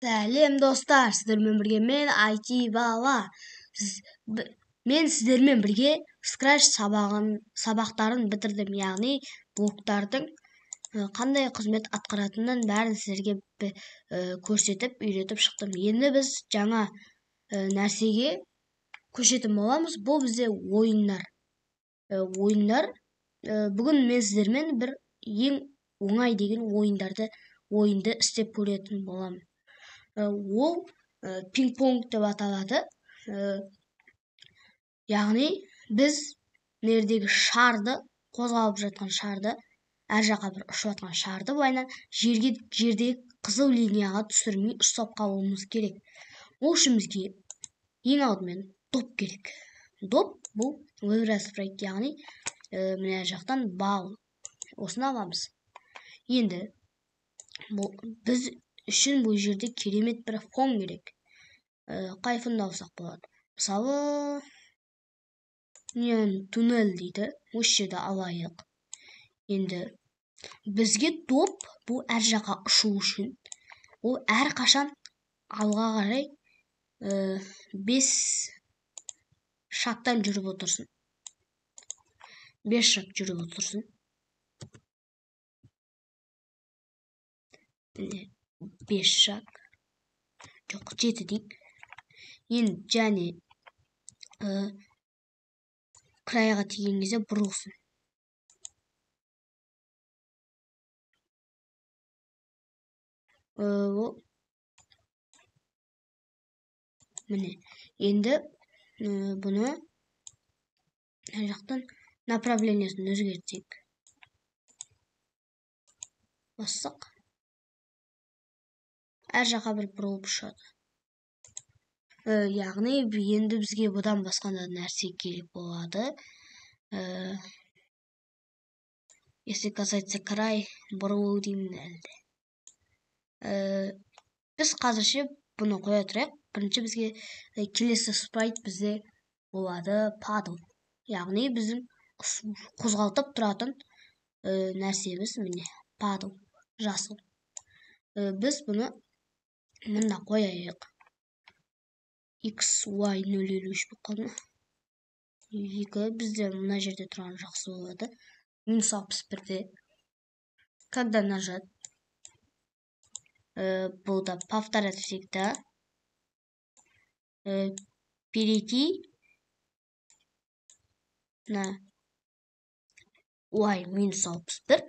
Сәлем достар, сіздермен бірге мен IT бала. Мен сіздермен бірге Scratch сабақтарын бітірдім, яғни блоктардың қандай қызмет атқаратынын бәрін сіздерге көрсетіп, үйретіп шықтым. Енді біз жаңа нәрсеге көшетін боламыз. Бұл бізде ойындар. Бүгін мен сіздермен бір ең оңай деген ойынды істеп көретін боламын. Ол пинг-понг деп аталады. Яғни біз мердегі шарды, қозғалып жатқан шарды, әр жаққа бір ұшып жатқан шарды былайынан жердегі қызыл линияға түсірмей ұстап қалуымыз керек. Ол үшін бізге ең алдымен доп керек. Доп бұл Weatherspray, яғни мына жақтан бал. Осыны аламыз. Енді біз үшін бұл жерде керемет бір фон керек. Қай фонды алсақ болады? Мысалы, туннель дейді. Осы жерде алайық. Енді бізге доп бұл әр жаққа ұшу үшін, ол әр қашан алға қарай 5 шақтан жүріп отырсын. 5 шақ жүріп отырсын. 5 шақ. Жоқ, 7 дейік. Енді және крайға тиген кезде бұрылсын. Міне, енді бұны жақтан направлениесін өзгертсек. Бассақ. Әр жаққа бір бұрылып ұшады. Яғни енді бізге бұдан басқа нәрсе керек болады. Если касается край, бұрылу деймін әлде. Біз қазірше бұны қоя тұрайық. Бірінші бізге келесі спрайт бізде болады падл. Яғни біздің қозғалтып тұратын нәрсеміз міне падл, жасыл. Біз бұны мында қояйық. X, Y 0,53 бұл қалды. 2 бізде мына жерде тұрған жақсы болады. -61-де. Когда нажать? Бұл да повторять всегда. Перейти на Y -61.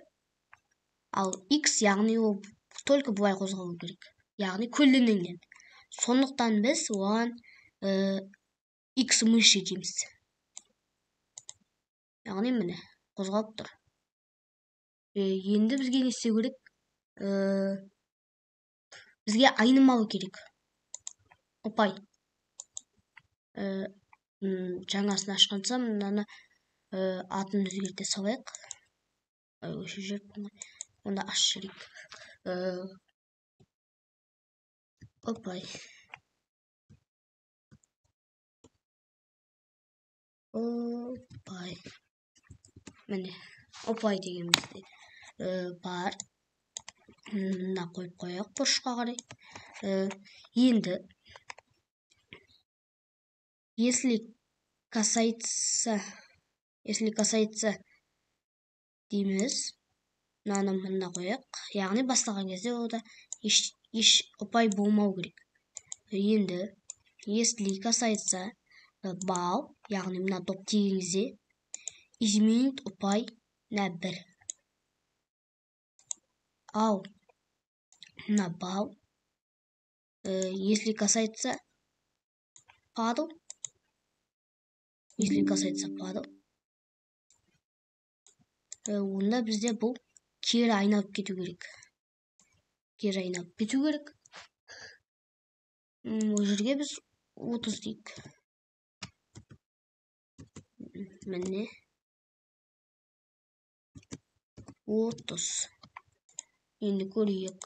Ал X, яғни ол только бұлай қозғалу керек. Яғни көлденеңнен. Сондықтан біз оған X мыши дейміз. Яғни міне қозғалып тұр. Енді бізге не істеу керек? Бізге айнымалы керек. Опай. Жаңасын ашқан соң мынаны атын өзгерте салайық. Осы жер онда аш керек. Опай. Опай. Міне, опай деген бізде бар. Мына қойып қояйық бұрышқа қарай. Енді если касается дейміз, мынаны мында қояйық. Яғни басталған кезде ода еш опай болмау керек. Енді если касается бал, яғни мына доп тиген кезде изменить опай на 1. Ал мына бал, если касается падл, онда бізде бұл кері айналып кету керек. Ол жерге біз 30 дейік. Міне 30. Енді көрейік.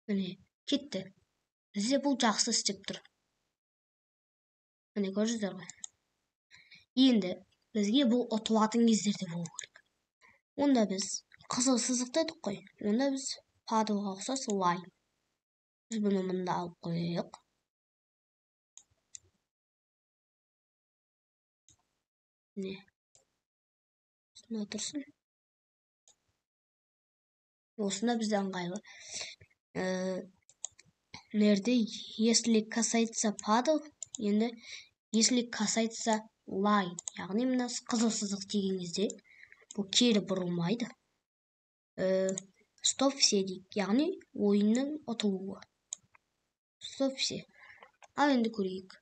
Міне кетті. Бізде бұл жақсы істеп тұр. Міне көрдіңіздер ғой. Енді бізге бұл ұтылатын кездерде болу керек. Онда біз қызыл сызық дедік қой. Онда біз paddleға ұқсас line. Біз бұны мында алып қойайық. Не? Осында тұрсын. Осында бізде ыңғайлы. Nerede? Если касается paddle, енді если касается line, яғни мына қызыл сызық деген кезде бұл кері бұрылмайды. Стоп все дейік, яғни ойынның ұтылуы. Стоп все. Ал енді көрейік.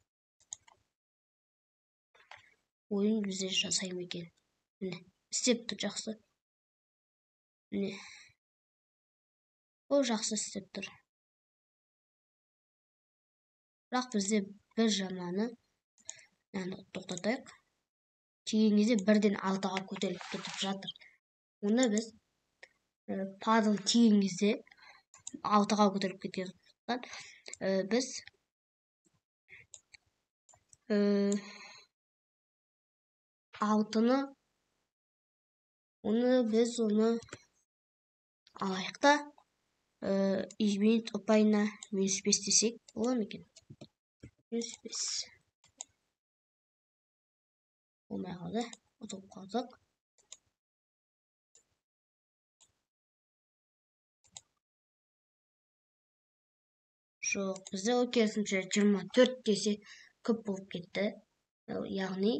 Ойын бізде жасай ма екен? Міне, істеп тұр жақсы. Міне. Ол жақсы істеп тұр. Бірақ бізде бір жаманы, тоқтатайық. Тиген кезде бірден 6-ға көтеріліп кетіп жатыр. Онда біз paddle тиген кезде 6-ға көтеріліп кеткен. Біз алтыны оны алайық та изменить ұпайына -5 десек бола ма екен? -5 болмай қалды, ұтылып қалдық. Жоқ, бізде ол керісінше 24 десе көп болып кетті. Яғни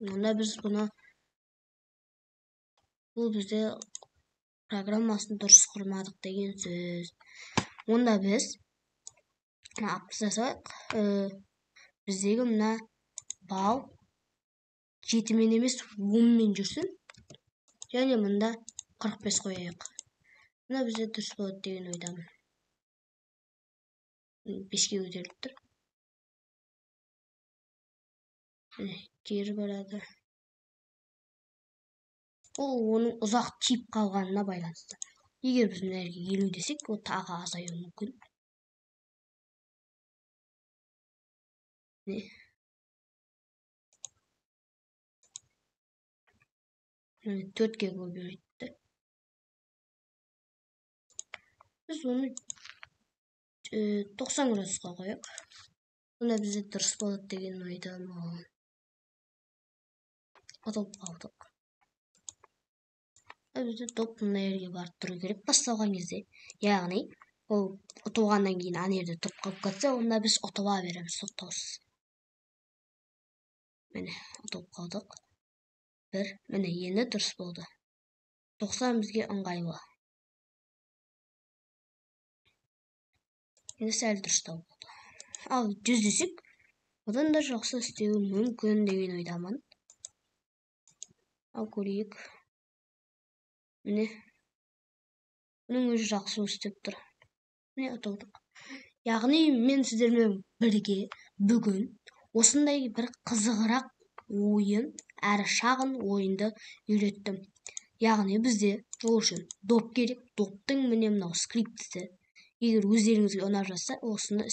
онда біз бұл бізде программасын дұрыс құрмадық деген сөз. Онда біз жасайық. Біздегі мына бал 7-мен емес 10-мен жүрсін. Және мұнда 45 қойайық. Мына бізде дұрыс болады деген ойдамын. 5-ке көтеріліп тұр. Кері барады. Ол оның ұзақ тиіп қалғанына байланысты. Егер біз мына жерге 50 десек, ол тағы азаюы мүмкін. Не? 4-ке көбейтті. Біз оны 90 градусқа қойық. Онда бізде дұрыс болады деген ойдамын. Ұтылып қалдық. Бізде топ мына жерге барып тұру керек басталған кезде. Яғни, ол ұтылғаннан кейін ана жерде тұрып қалып кетсе, онда біз ұтыла береміз тоқтаусыз. Міне, ұтылып қалдық. Міне, енді дұрыс болды. 90 бізге ыңғайлы. Енді сәл дұрыстау болды. Ал 100 десек, одан да жақсы істеуі мүмкін деген ойдамын. Ал көрейік. Міне, бұның өзі жақсы істеп тұр. Міне, ұтылдық. Яғни мен сіздермен бірге бүгін осындай бір қызығырақ ойын, әрі шағын ойынды үйреттім. Яғни бізде ол үшін доп керек. Доптың міне мынау скриптісі. Егер өздеріңізге ұнап жатса, осыны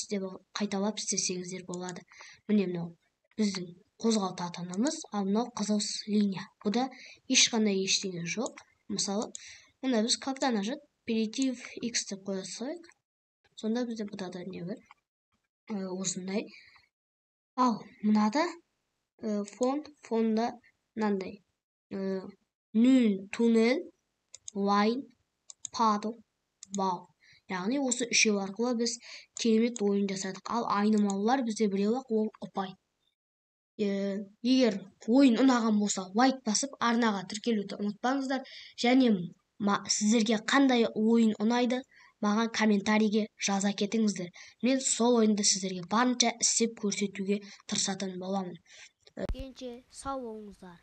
қайталап істесеңіздер болады. Міне мынау біздің қозғалтатынымыз, ал мынау қызыл линия. Бұда ешқандай ештеңе жоқ. Мысалы, мына біз когда нажать перейти в X деп қоя салайық. Сонда бізде бұда да не бар? Осындай. Ал мынада фонда мынандай. Нүн, туннел, лайн, paddle, бал. Яғни осы үшеу арқылы біз керемет ойын жасадық. Ал айнымалылар бізде біреу-ақ, ол ұпай. Егер ойын ұнаған болса, лайк басып, арнаға тіркелуді ұмытпаңыздар. Және сіздерге қандай ойын ұнайды, маған комментарийге жаза кетіңіздер. Мен сол ойынды сіздерге барынша істеп көрсетуге тырысатын боламын. Келгенше сау болыңыздар.